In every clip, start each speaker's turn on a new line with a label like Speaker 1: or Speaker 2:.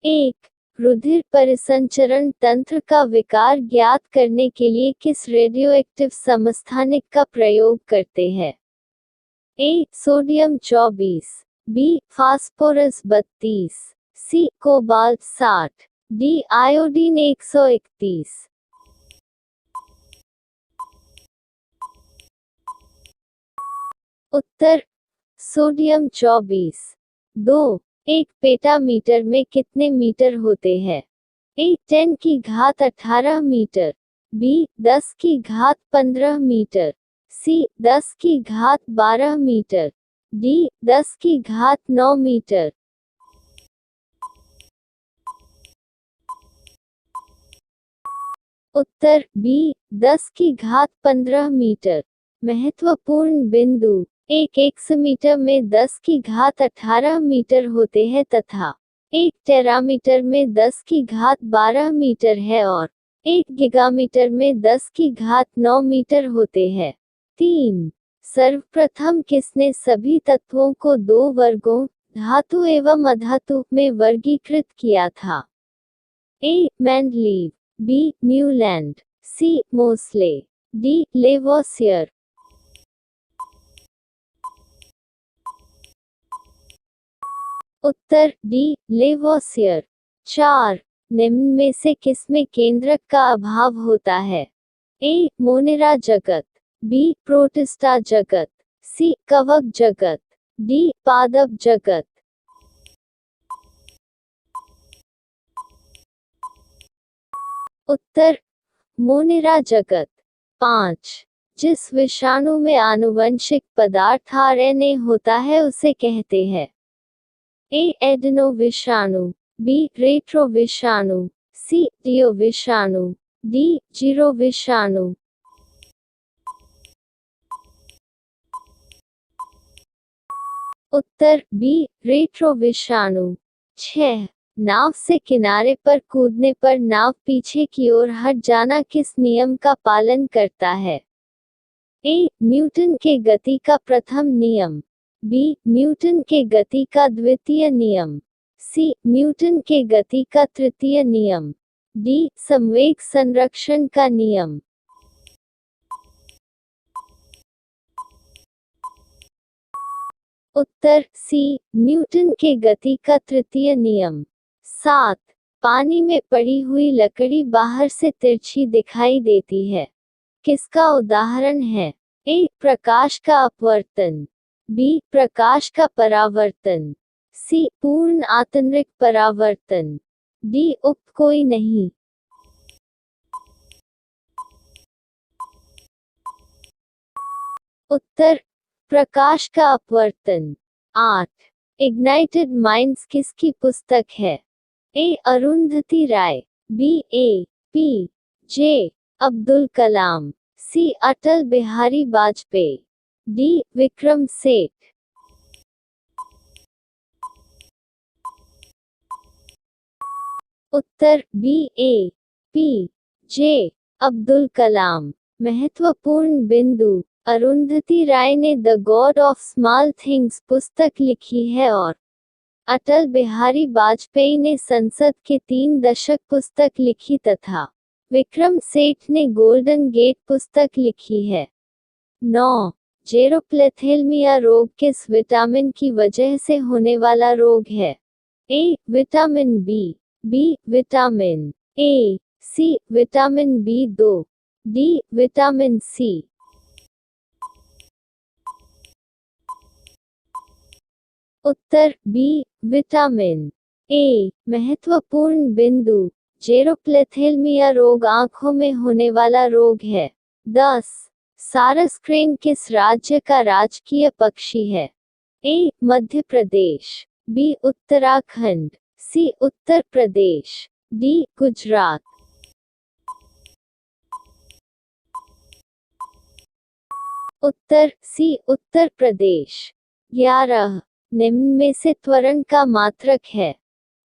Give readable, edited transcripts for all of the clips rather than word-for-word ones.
Speaker 1: एक, रुधिर परिसंचरण तंत्र का विकार ज्ञात करने के लिए किस रेडियोएक्टिव समस्थानिक का प्रयोग करते हैं? A. Sodium 24, B. Phosphorus 32, C. Cobalt 60, D. Iodine 131। उत्तर सोडियम 24। 2. एक पेटामीटर में कितने मीटर होते हैं? ए. 10 की घात 18 मीटर, बी. 10 की घात 15 मीटर, सी. 10 की घात 12 मीटर, डी. 10 की घात 9 मीटर। उत्तर बी. 10 की घात 15 मीटर। महत्वपूर्ण बिंदु, एक एक्समीटर में 10 की घात 18 मीटर होते हैं तथा एक टेरामीटर में 10 की घात 12 मीटर है और एक गीगामीटर में 10 की घात 9 मीटर होते हैं। 3. सर्वप्रथम किसने सभी तत्वों को दो वर्गों, धातु एवं अधातु, में वर्गीकृत किया था? A. Mendeleev, B. Newland, C. Moseley, D. Lavoisier. उत्तर डी. लेवोसियर। 4. निम्न में से किसमें केंद्रक का अभाव होता है? ए. मोनेरा जगत, बी. प्रोटिस्टा जगत, सी. कवक जगत, डी. पादप जगत। उत्तर मोनेरा जगत। 5. जिस विषाणु में आनुवंशिक पदार्थ आरएनए होता है उसे कहते हैं? ए. एडेनो विषाणु, बी. रेट्रो विषाणु, सी. डियो विषाणु, डी. जीरो विषाणु। उत्तर बी. रेट्रो विषाणु। 6. नाव से किनारे पर कूदने पर नाव पीछे की ओर हट जाना किस नियम का पालन करता है? ए. न्यूटन के गति का प्रथम नियम, बी. न्यूटन के गति का द्वितीय नियम, सी. न्यूटन के गति का तृतीय नियम, डी. संवेग संरक्षण का नियम। उत्तर सी. न्यूटन के गति का तृतीय नियम। 7. पानी में पड़ी हुई लकड़ी बाहर से तिरछी दिखाई देती है, किसका उदाहरण है? ए. प्रकाश का अपवर्तन, बी. प्रकाश का परावर्तन, सी. पूर्ण आंतरिक परावर्तन, डी. उक्त कोई नहीं। उत्तर प्रकाश का अपवर्तन। 8. इग्नाइटेड माइंड्स किसकी पुस्तक है? ए. अरुंधति राय, बी. ए. पी. जे. अब्दुल कलाम, सी. अटल बिहारी वाजपेयी, डी. विक्रम सेठ। उत्तर बी. ए. पी. जे. अब्दुल कलाम। महत्वपूर्ण बिंदु, अरुंधति राय ने the God of small things पुस्तक लिखी है और अटल बिहारी वाजपेयी ने संसद के 3 दशक पुस्तक लिखी तथा विक्रम सेठ ने गोल्डन गेट पुस्तक लिखी है। 9. जेरोप्लेथेल्मिया रोग किस विटामिन की वजह से होने वाला रोग है? A. Vitamin B, B. Vitamin A, C. Vitamin B two, D. Vitamin C. उत्तर बी. Vitamin A. महत्वपूर्ण बिंदु, जेरोप्लेथेल्मिया रोग आंखों में होने वाला रोग है। 10. सारस क्रेन किस राज्य का राजकीय पक्षी है? ए. मध्य प्रदेश, बी. उत्तराखंड, सी. उत्तर प्रदेश, डी. गुजरात। उत्तर सी. उत्तर प्रदेश। 11. निम्न में से त्वरण का मात्रक है?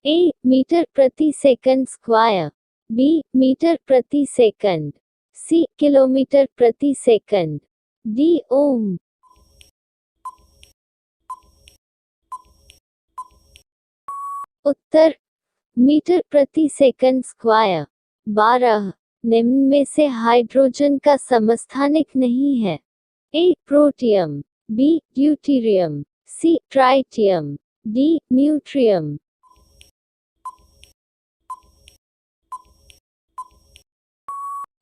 Speaker 1: ए. मीटर प्रति सेकंड स्क्वायर, बी. मीटर प्रति सेकंड, सी. किलोमीटर प्रति सेकंड, डी. ओम। उत्तर मीटर प्रति सेकंड स्क्वायर। 12 निम्न में से हाइड्रोजन का समस्थानिक नहीं है। ए प्रोटियम, बी ड्यूटीरियम, सी ट्राइटियम, डी न्यूट्रियम।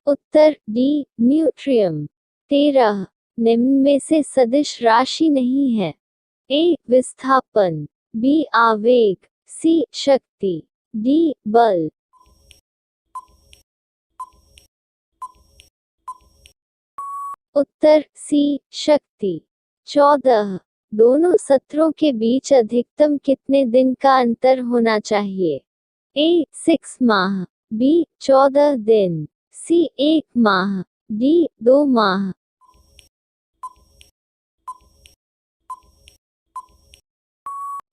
Speaker 1: उत्तर डी न्यूट्रियम। 13 निम्न में से सदिश राशि नहीं है। ए विस्थापन, बी आवेग, सी शक्ति, डी बल। उत्तर सी शक्ति। 14 दोनों सत्रों के बीच अधिकतम कितने दिन का अंतर होना चाहिए। ए 6 माह, बी 14 दिन, सी 1 माह, डी 2 माह।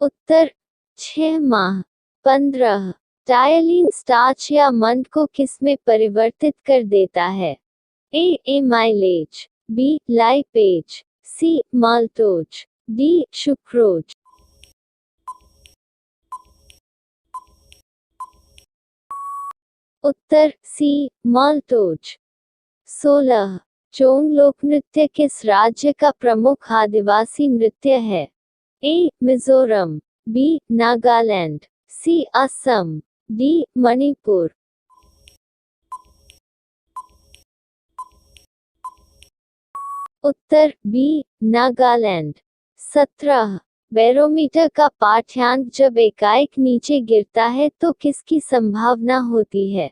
Speaker 1: उत्तर 6 माह। 15 टायलिन स्टार्च या मंड को किसमें परिवर्तित कर देता है। ए एमाइलेज, बी लाइपेज, सी माल्टोज, डी सुक्रोज। उत्तर सी माल्टोज। 16 चोंग लोक नृत्य किस राज्य का प्रमुख आदिवासी नृत्य है। ए मिजोरम, बी नागालैंड, सी असम, डी मणिपुर। उत्तर बी नागालैंड। 17 बैरोमीटर का पाठ्यांक जब एकाएक नीचे गिरता है तो किसकी संभावना होती है।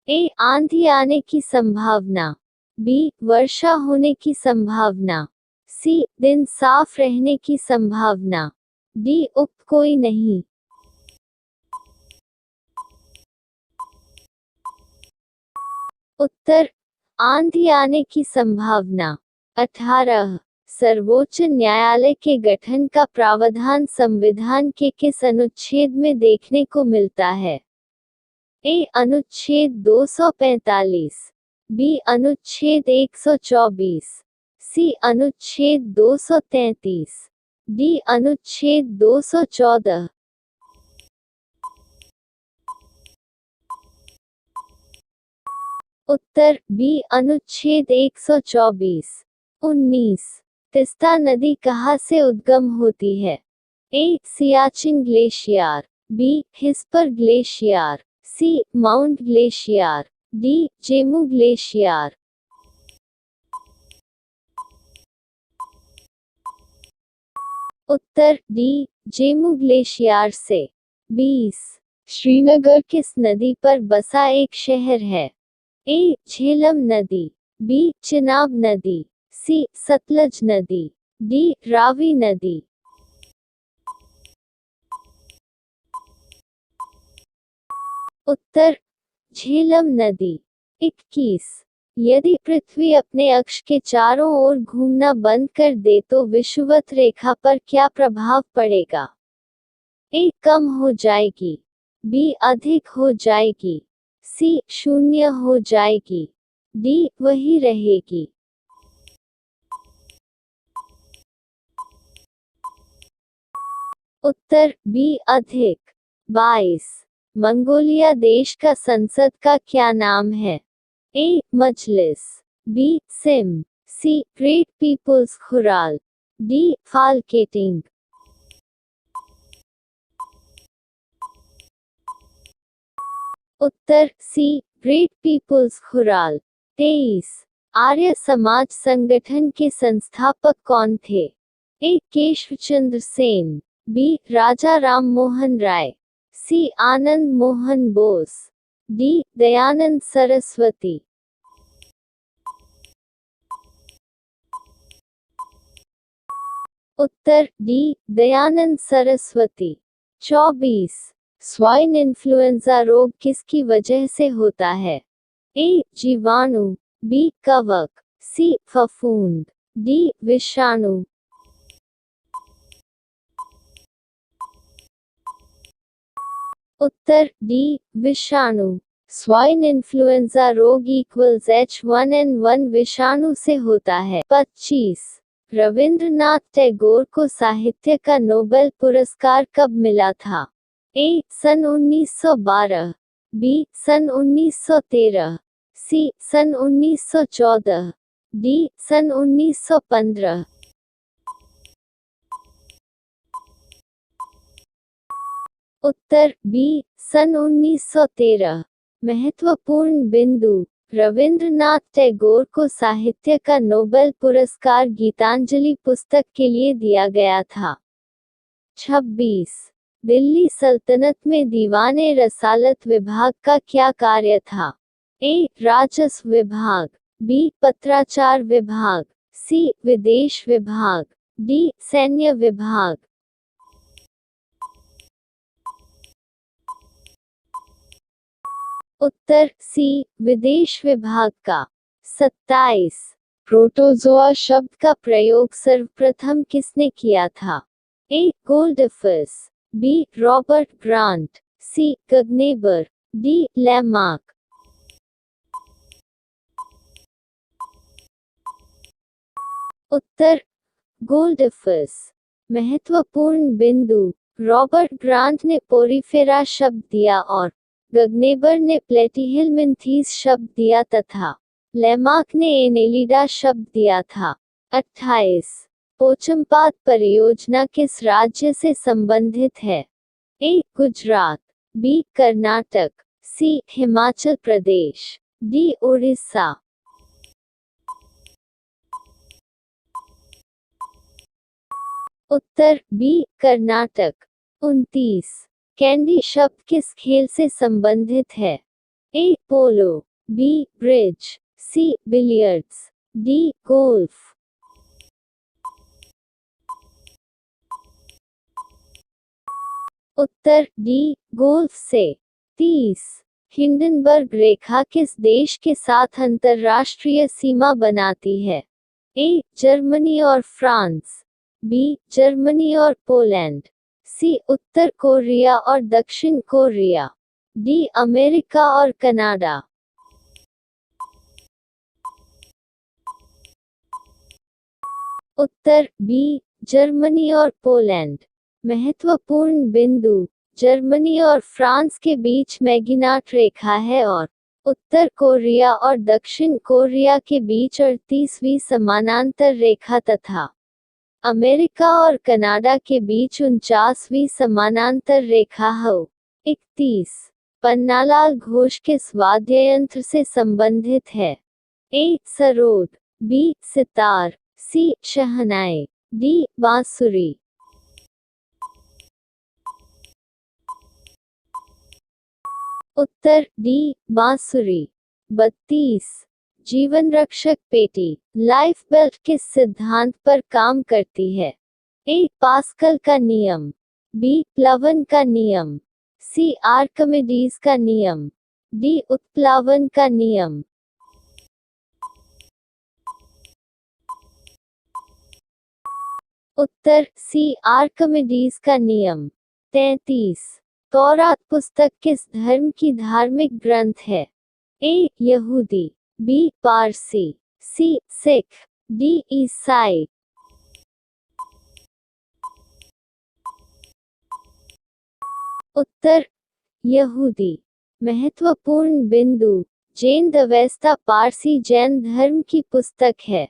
Speaker 1: ए आंधी आने की संभावना, बी वर्षा होने की संभावना, सी दिन साफ रहने की संभावना, डी उक्त कोई नहीं। उत्तर आंधी आने की संभावना। 18 सर्वोच्च न्यायालय के गठन का प्रावधान संविधान के किस अनुच्छेद में देखने को मिलता है। ए अनुच्छेद 245, बी अनुच्छेद 124, सी अनुच्छेद 233, डी अनुच्छेद 214। उत्तर बी अनुच्छेद 124। 19 तिस्ता नदी कहाँ से उद्गम होती है। A Siachen glacier, B Hispar glacier, C mount glacier, D Zemu glacier. उत्तर डी जेमू ग्लेशियर से। 20 श्रीनगर किस नदी पर बसा एक शहर है। ए झेलम नदी, बी चिनाब नदी, सी सतलज नदी, डी रावी नदी। उत्तर झेलम नदी। 21 यदि पृथ्वी अपने अक्ष के चारों ओर घूमना बंद कर दे तो विषुवत रेखा पर क्या प्रभाव पड़ेगा। ए कम हो जाएगी, बी अधिक हो जाएगी, सी शून्य हो जाएगी, डी वही रहेगी। उत्तर बी अधिक। 22 मंगोलिया देश का संसद का क्या नाम है। A Majlis, B Sejm, C Great People's Khural, D Folketing. उत्तर C Great People's Khural. 23 Arya Samaj संगठन के संस्थापक कौन थे। A Keshavchandra Sen, B Raja Ram Mohan Roy, C Anand Mohan Bose, D Dayanand Saraswati. उत्तर D Dayanand Saraswati. 24 swine influenza रोग किसकी वजह से होता है। ए जीवाणु, बी कवक, सी फफूंद, डी विषाणु। उत्तर डी विषाणु। स्वाइन इन्फ्लुएंजा रोग इक्वल्स H1N1 विषाणु से होता है। 25 रविंद्रनाथ टैगोर को साहित्य का नोबेल पुरस्कार कब मिला था। ए सन 1912, बी सन 1913, सी सन 1914, डी सन 1915। उत्तर बी सन 1913। महत्वपूर्ण बिंदु, रविंद्रनाथ टैगोर को साहित्य का नोबेल पुरस्कार गीतांजलि पुस्तक के लिए दिया गया था। 26। दिल्ली सल्तनत में दीवाने रसालत विभाग का क्या कार्य था? ए राजस्व विभाग, बी पत्राचार विभाग, सी विदेश विभाग, डी सैन्य विभाग। उत्तर सी विदेश विभाग का। 27। प्रोटोजोआ शब्द का प्रयोग सर्वप्रथम किसने किया था? ए गोल्डफिश, बी रॉबर्ट ग्रांट, सी गगनेबर, डी लैमार्क। उत्तर गोल्डफिश। महत्वपूर्ण बिंदु, रॉबर्ट ग्रांट ने पोरीफेरा शब्द दिया और गगनेबर ने प्लेटिहेलमिन्थीस शब्द दिया तथा लैमार्क ने एनेलिडा शब्द दिया था। 28। पोचमपाद परियोजना किस राज्य से संबंधित है? ए गुजरात, बी कर्नाटक, सी हिमाचल प्रदेश, डी उड़ीसा। उत्तर बी कर्नाटक। 29। कैंडी शब्द किस खेल से संबंधित है? ए पोलो, बी ब्रिज, सी बिलियर्ड्स, डी गोल्फ। उत्तर डी गोल्फ से। 30। हिंडनबर्ग रेखा किस देश के साथ अंतर्राष्ट्रीय सीमा बनाती है? ए जर्मनी और फ्रांस, बी जर्मनी और पोलैंड, सी उत्तर कोरिया और दक्षिण कोरिया, डी अमेरिका और कनाडा। उत्तर बी जर्मनी और पोलैंड। महत्वपूर्ण बिंदु, जर्मनी और फ्रांस के बीच मैगिनाट रेखा है और उत्तर कोरिया और दक्षिण कोरिया के बीच 38वीं समानांतर रेखा तथा अमेरिका और कनाडा के बीच 49वीं समानांतर रेखा हो। 31। पन्नालाल घोष किस वाद्ययंत्र से संबंधित है? ए सरोद, बी सितार, सी शहनाई, डी बांसुरी। उत्तर डी बांसुरी। 32। जीवन रक्षक पेटी, लाइफ बेल्ट किस सिद्धांत पर काम करती है? ए पास्कल का नियम, बी प्लवन का नियम, सी आर्किमिडीज का नियम, डी उत्प्लावन का नियम। उत्तर सी आर्किमिडीज का नियम। 33। तौरात पुस्तक किस धर्म की धार्मिक ग्रंथ है? ए यहूदी, बी पारसी, सी सिख, डी ईसाई। उत्तर यहूदी। महत्वपूर्ण बिंदु, जैन दवेस्ता पारसी जैन धर्म की पुस्तक है,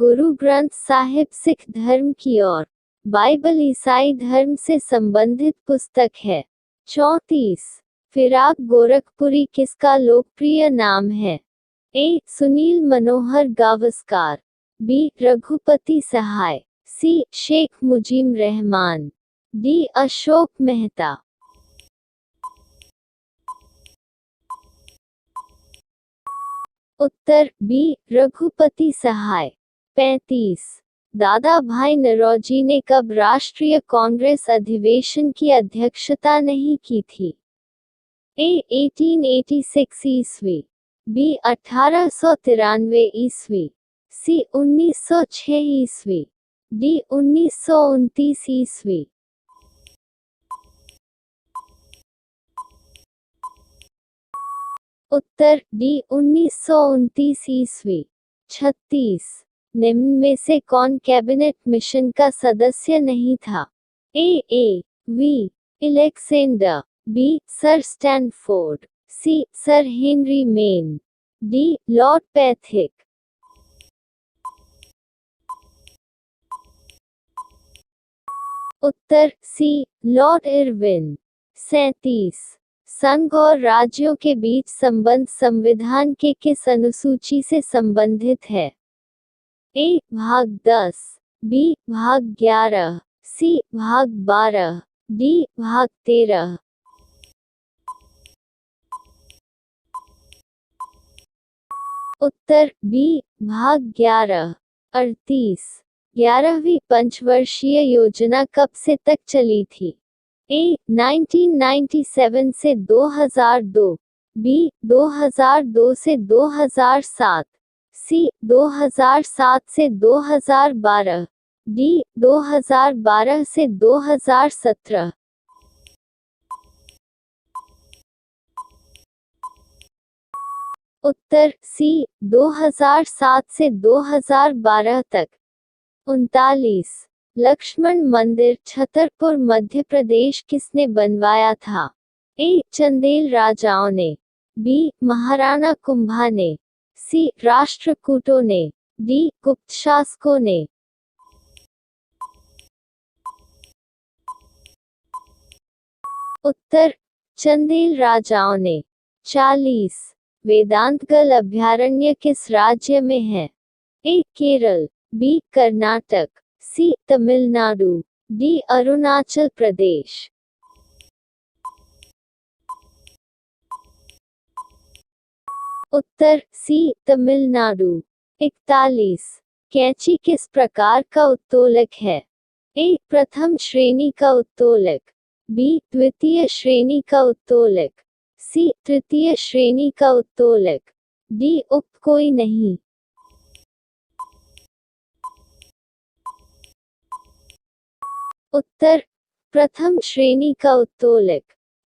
Speaker 1: गुरु ग्रंथ साहिब सिख धर्म की और बाइबल ईसाई धर्म से संबंधित पुस्तक है। 34। फिराक गोरखपुरी किसका लोकप्रिय नाम है? ए सुनील मनोहर गावस्कर, बी रघुपति सहाय, सी शेख मुजीब रहमान, डी अशोक मेहता। उत्तर बी रघुपति सहाय। 35। दादा भाई नौरोजी ने कब राष्ट्रीय कांग्रेस अधिवेशन की अध्यक्षता नहीं की थी? ए 1886 ईस्वी, बी 1893 ईस्वी, सी 1906 ईस्वी, डी 1929 ईस्वी। उत्तर डी 1929 ईस्वी। 36। निम्न में से कौन कैबिनेट मिशन का सदस्य नहीं था? A V Alexander. B. Sir Stanford. C. Sir Henry Maine. D. Lord Pethick. उत्तर सी. Lord Irwin. 37. संघ और राज्यों के बीच संबंध संविधान के किस अनुसूची से संबंधित है? ए. भाग 10. बी. भाग 11. सी. भाग 12. डी. भाग 13. उत्तर बी. भाग 11. 38. 11वीं पंचवर्षीय योजना कब से तक चली थी? ए. 1997 से 2002. बी. 2002 से 2007. सी. 2007 से 2012. डी. 2012 से 2017. उत्तर सी. 2007 से 2012 तक. 39. लक्ष्मण मंदिर छतरपुर मध्य प्रदेश किसने बनवाया था? ए. चंदेल राजाओं ने. बी. महाराणा कुंभा ने. सी. राष्ट्रकूटों ने. डी. गुप्त शासकों ने. उत्तर चंदेल राजाओं ने. 40. वेदांतगल अभयारण्य किस राज्य में है? ए. केरल. बी. कर्नाटक. सी. तमिलनाडु. डी. अरुणाचल प्रदेश. उत्तर सी. तमिलनाडु. 41. कैंची किस प्रकार का उत्तोलक है? ए. प्रथम श्रेणी का उत्तोलक. बी. द्वितीय श्रेणी का उत्तोलक. सी. तृतीय श्रेणी का उत्तोलक. डी. उक्त कोई नहीं. उत्तर प्रथम श्रेणी का उत्तोलक.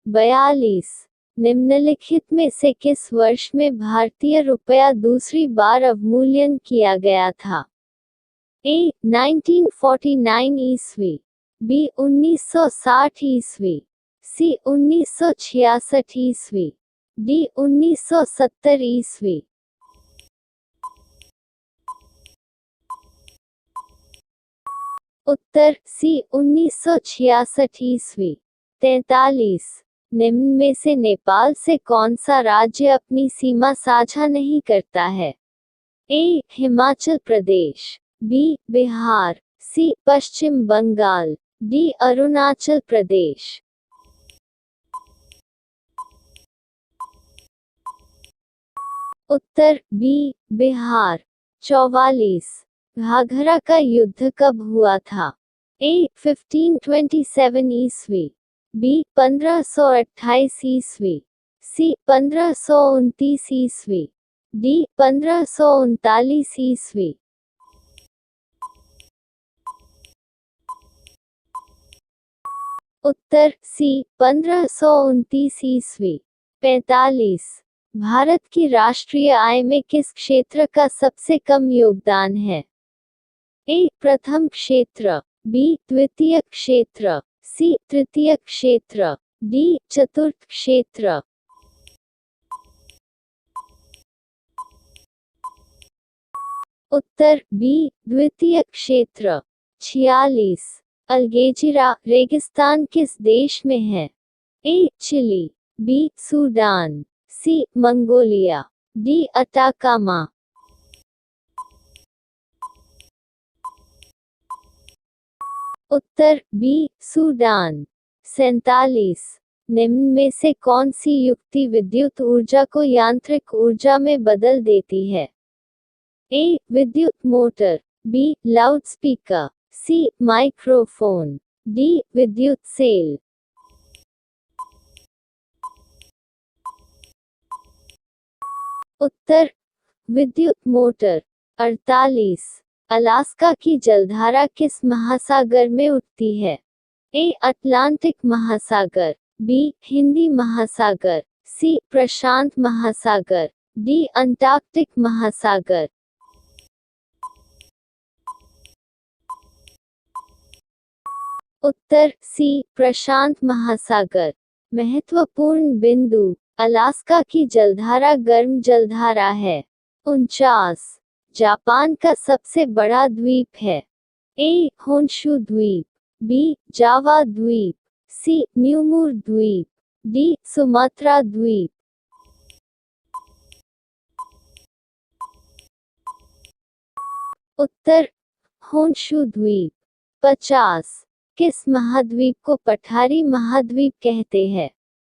Speaker 1: 42. निम्नलिखित में से किस वर्ष में भारतीय रुपया दूसरी बार अवमूल्यन किया गया था? ए. 1949 ईस्वी. बी. 1960 ईस्वी. सी. 1966 ईस्वी. डी. 1970 ईस्वी. उत्तर सी. 1966 ईस्वी. 43. निम्न में से नेपाल से कौन सा राज्य अपनी सीमा साझा नहीं करता है? ए. हिमाचल प्रदेश. बी. बिहार. सी. पश्चिम बंगाल. डी. अरुणाचल प्रदेश. उत्तर बी. बिहार. 44. घाघरा का युद्ध कब हुआ था? ए. 1527 ईस्वी. बी. 1528 ईस्वी. सी. 1529 ईस्वी. डी. 1539 ईस्वी. उत्तर सी. 1529 ईस्वी. 45. भारत की राष्ट्रीय आय में किस क्षेत्र का सबसे कम योगदान है? ए. प्रथम क्षेत्र. बी. द्वितीय क्षेत्र. सी. तृतीय क्षेत्र. डी. चतुर्थ क्षेत्र. उत्तर बी. द्वितीय क्षेत्र. 46. अलगेजिरा रेगिस्तान किस देश में है? ए. चिली. बी. सूडान. सी. मंगोलिया. डी. अटाकामा. उत्तर बी. सूडान. 47. निम्न में से कौन सी युक्ति विद्युत ऊर्जा को यांत्रिक ऊर्जा में बदल देती है? ए. विद्युत मोटर. बी. लाउडस्पीकर. सी. माइक्रोफोन. डी. विद्युत सेल. उत्तर विद्युत मोटर. 48. अलास्का की जलधारा किस महासागर में उठती है? ए. अटलांटिक महासागर. बी. हिंदी महासागर. सी. प्रशांत महासागर. डी. अंटार्कटिक महासागर. उत्तर सी प्रशांत महासागर। महत्वपूर्ण बिंदु, अलास्का की जलधारा गर्म जलधारा है। 49, जापान का सबसे बड़ा द्वीप है। ए होन्शु द्वीप, बी जावा द्वीप, सी न्यूमुर द्वीप, डी सुमात्रा द्वीप। उत्तर होन्शु द्वीप। 50, किस महाद्वीप को पठारी महाद्वीप कहते हैं?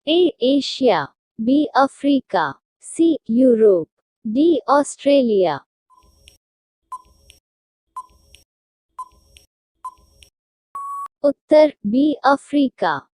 Speaker 1: A Asia, B Africa, C Europe, D Australia. उत्तर बी अफ्रीका।